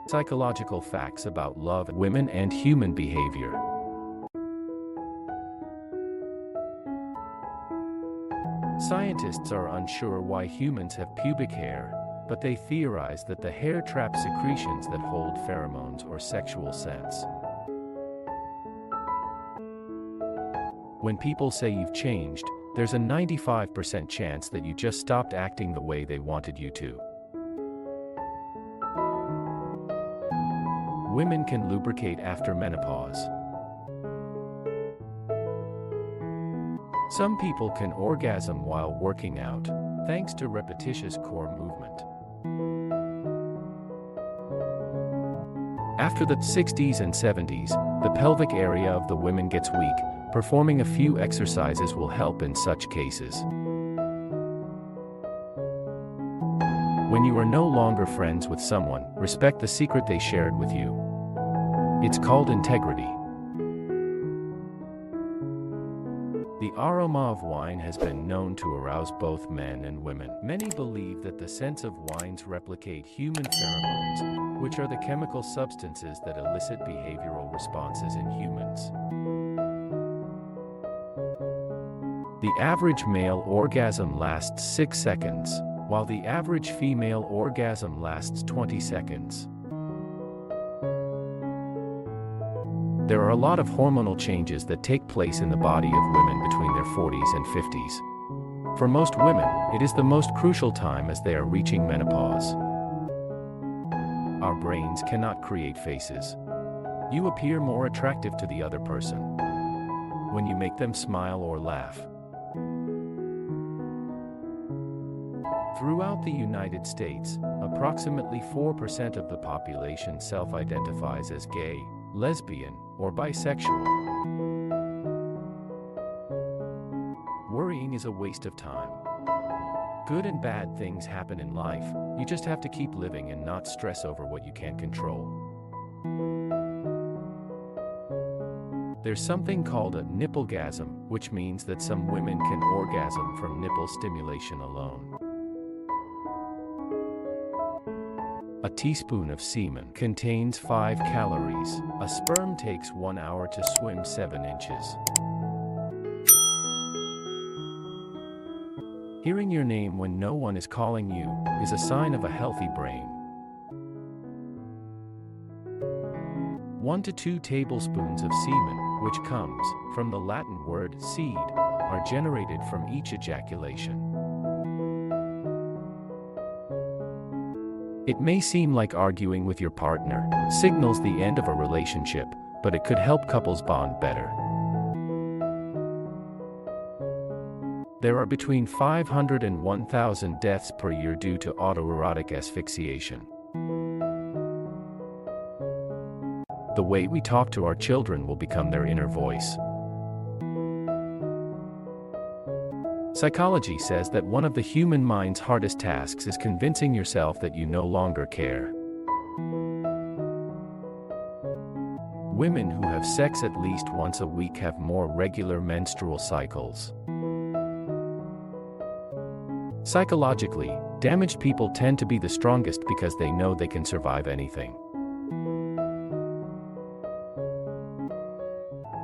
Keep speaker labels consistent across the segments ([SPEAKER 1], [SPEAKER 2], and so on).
[SPEAKER 1] Psychological facts about love, women, and human behavior. Scientists are unsure why humans have pubic hair, but they theorize that the hair traps secretions that hold pheromones or sexual scents. When people say you've changed, there's a 95% chance that you just stopped acting the way they wanted you to. Women can lubricate after menopause. Some people can orgasm while working out, thanks to repetitious core movement. After the 60s and 70s, the pelvic area of the women gets weak. Performing a few exercises will help in such cases. When you are no longer friends with someone, respect the secret they shared with you. It's called integrity. The aroma of wine has been known to arouse both men and women. Many believe that the scents of wines replicate human pheromones, which are the chemical substances that elicit behavioral responses in humans. The average male orgasm lasts 6 seconds, while the average female orgasm lasts 20 seconds. There are a lot of hormonal changes that take place in the body of women between their 40s and 50s. For most women, it is the most crucial time as they are reaching menopause. Our brains cannot create faces. You appear more attractive to the other person when you make them smile or laugh. Throughout the United States, approximately 4% of the population self-identifies as gay, lesbian, or bisexual. Worrying is a waste of time. Good and bad things happen in life, you just have to keep living and not stress over what you can't control. There's something called a nipplegasm, which means that some women can orgasm from nipple stimulation alone. A teaspoon of semen contains 5 calories. A sperm takes 1 hour to swim 7 inches. Hearing your name when no one is calling you is a sign of a healthy brain. 1 to 2 tablespoons of semen, which comes from the Latin word seed, are generated from each ejaculation. It may seem like arguing with your partner signals the end of a relationship, but it could help couples bond better. There are between 500 and 1,000 deaths per year due to autoerotic asphyxiation. The way we talk to our children will become their inner voice. Psychology says that one of the human mind's hardest tasks is convincing yourself that you no longer care. Women who have sex at least once a week have more regular menstrual cycles. Psychologically, damaged people tend to be the strongest because they know they can survive anything.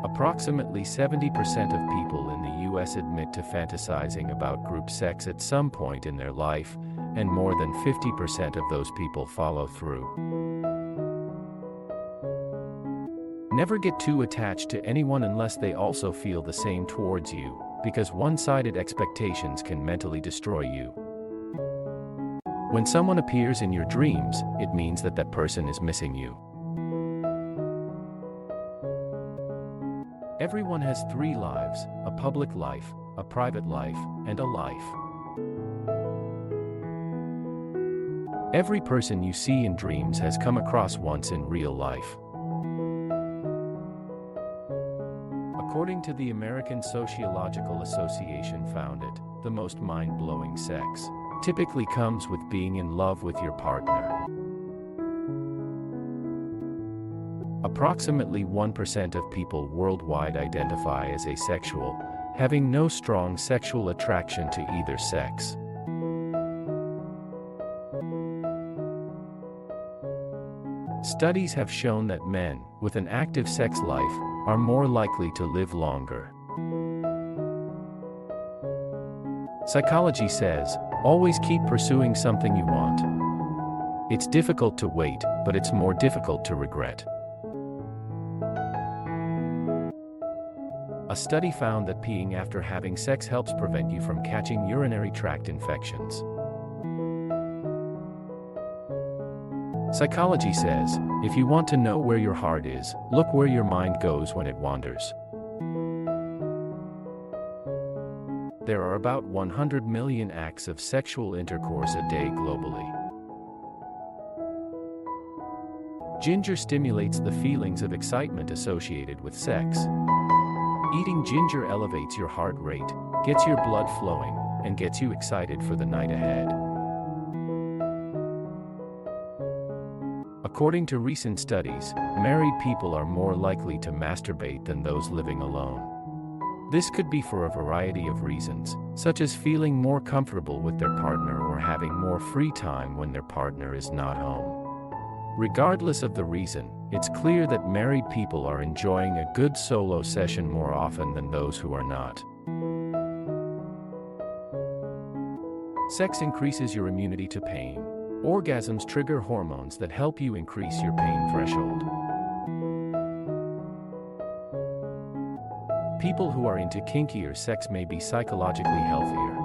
[SPEAKER 1] Approximately 70% of people in the US admit to fantasizing about group sex at some point in their life, and more than 50% of those people follow through. Never get too attached to anyone unless they also feel the same towards you, because one-sided expectations can mentally destroy you. When someone appears in your dreams, it means that that person is missing you. Everyone has 3 lives: a public life, a private life, and a life. Every person you see in dreams has come across once in real life. According to the American Sociological Association found it, the most mind-blowing sex typically comes with being in love with your partner. Approximately 1% of people worldwide identify as asexual, having no strong sexual attraction to either sex. Studies have shown that men with an active sex life are more likely to live longer. Psychology says, always keep pursuing something you want. It's difficult to wait, but it's more difficult to regret. A study found that peeing after having sex helps prevent you from catching urinary tract infections. Psychology says, if you want to know where your heart is, look where your mind goes when it wanders. There are about 100 million acts of sexual intercourse a day globally. Ginger stimulates the feelings of excitement associated with sex. Eating ginger elevates your heart rate, gets your blood flowing, and gets you excited for the night ahead. According to recent studies, married people are more likely to masturbate than those living alone. This could be for a variety of reasons, such as feeling more comfortable with their partner or having more free time when their partner is not home. Regardless of the reason, it's clear that married people are enjoying a good solo session more often than those who are not. Sex increases your immunity to pain. Orgasms trigger hormones that help you increase your pain threshold. People who are into kinkier sex may be psychologically healthier.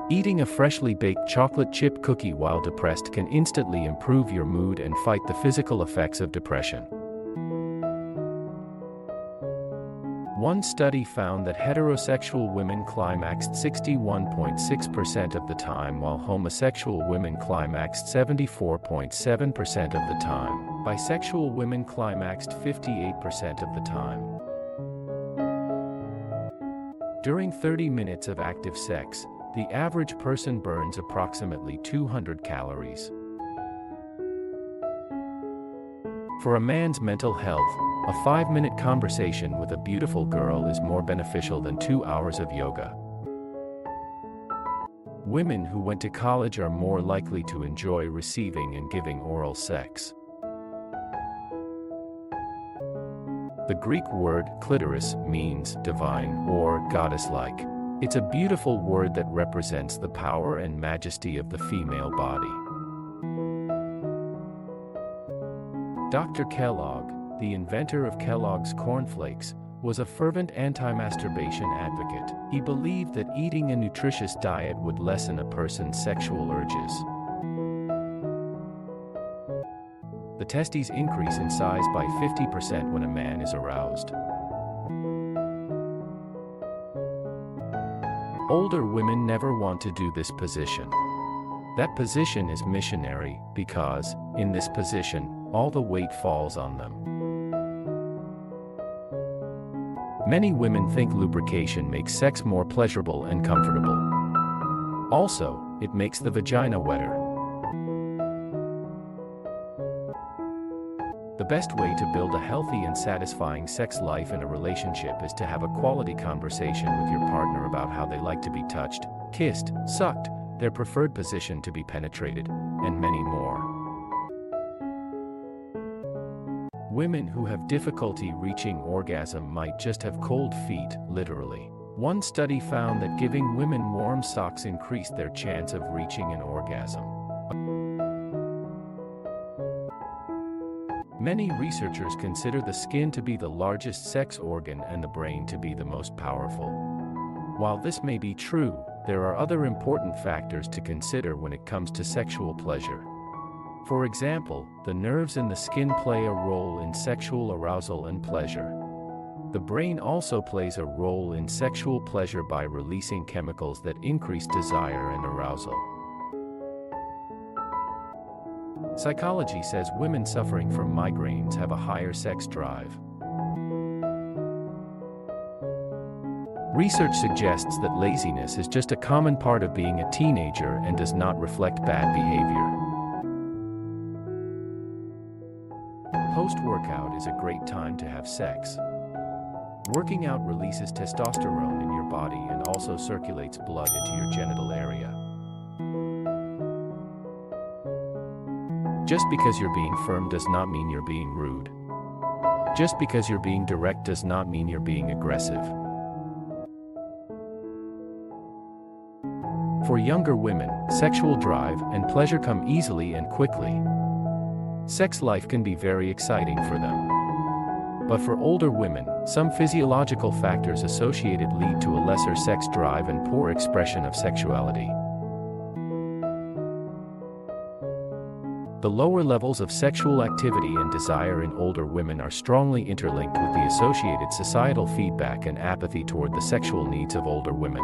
[SPEAKER 1] Eating a freshly baked chocolate chip cookie while depressed can instantly improve your mood and fight the physical effects of depression. One study found that heterosexual women climaxed 61.6% of the time while homosexual women climaxed 74.7% of the time. Bisexual women climaxed 58% of the time. During 30 minutes of active sex, the average person burns approximately 200 calories. For a man's mental health, a 5-minute conversation with a beautiful girl is more beneficial than 2 hours of yoga. Women who went to college are more likely to enjoy receiving and giving oral sex. The Greek word clitoris means divine or goddess-like. It's a beautiful word that represents the power and majesty of the female body. Dr. Kellogg, the inventor of Kellogg's cornflakes, was a fervent anti-masturbation advocate. He believed that eating a nutritious diet would lessen a person's sexual urges. The testes increase in size by 50% when a man is aroused. Older women never want to do this position. That position is missionary because, in this position, all the weight falls on them. Many women think lubrication makes sex more pleasurable and comfortable. Also, it makes the vagina wetter. The best way to build a healthy and satisfying sex life in a relationship is to have a quality conversation with your partner about how they like to be touched, kissed, sucked, their preferred position to be penetrated, and many more. Women who have difficulty reaching orgasm might just have cold feet, literally. One study found that giving women warm socks increased their chance of reaching an orgasm. Many researchers consider the skin to be the largest sex organ and the brain to be the most powerful. While this may be true, there are other important factors to consider when it comes to sexual pleasure. For example, the nerves in the skin play a role in sexual arousal and pleasure. The brain also plays a role in sexual pleasure by releasing chemicals that increase desire and arousal. Psychology says women suffering from migraines have a higher sex drive. Research suggests that laziness is just a common part of being a teenager and does not reflect bad behavior. Post-workout is a great time to have sex. Working out releases testosterone in your body and also circulates blood into your genital area. Just because you're being firm does not mean you're being rude. Just because you're being direct does not mean you're being aggressive. For younger women, sexual drive and pleasure come easily and quickly. Sex life can be very exciting for them. But for older women, some physiological factors associated lead to a lesser sex drive and poor expression of sexuality. The lower levels of sexual activity and desire in older women are strongly interlinked with the associated societal feedback and apathy toward the sexual needs of older women.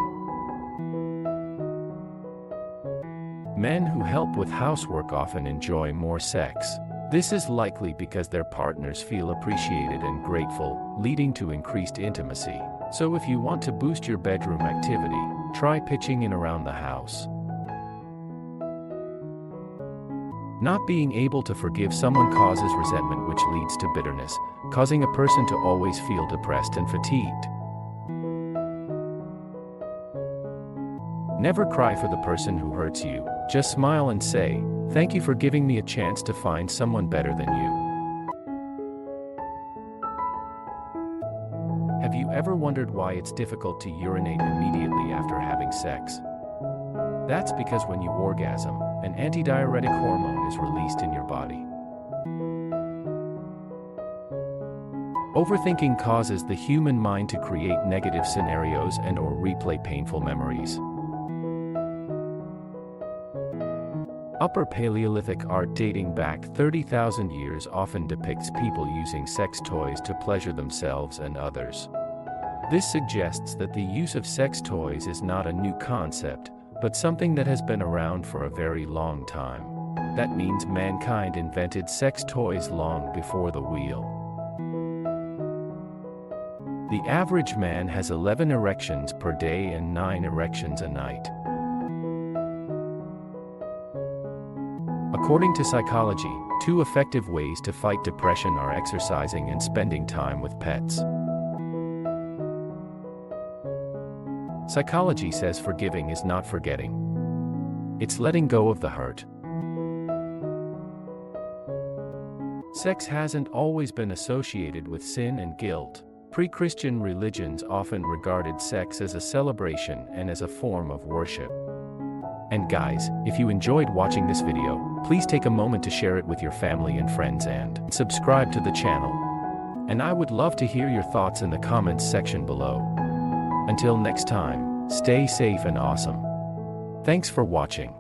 [SPEAKER 1] Men who help with housework often enjoy more sex. This is likely because their partners feel appreciated and grateful, leading to increased intimacy. So if you want to boost your bedroom activity, try pitching in around the house. Not being able to forgive someone causes resentment, which leads to bitterness, causing a person to always feel depressed and fatigued. Never cry for the person who hurts you. Just smile and say, "Thank you for giving me a chance to find someone better than you." Have you ever wondered why it's difficult to urinate immediately after having sex? That's because when you orgasm, an antidiuretic hormone is released in your body. Overthinking causes the human mind to create negative scenarios and/or replay painful memories. Upper Paleolithic art dating back 30,000 years often depicts people using sex toys to pleasure themselves and others. This suggests that the use of sex toys is not a new concept, but something that has been around for a very long time. That means mankind invented sex toys long before the wheel. The average man has 11 erections per day and 9 erections a night. According to psychology, 2 effective ways to fight depression are exercising and spending time with pets. Psychology says forgiving is not forgetting. It's letting go of the hurt. Sex hasn't always been associated with sin and guilt. Pre-Christian religions often regarded sex as a celebration and as a form of worship. And guys, if you enjoyed watching this video, please take a moment to share it with your family and friends and subscribe to the channel. And I would love to hear your thoughts in the comments section below. Until next time, stay safe and awesome. Thanks for watching.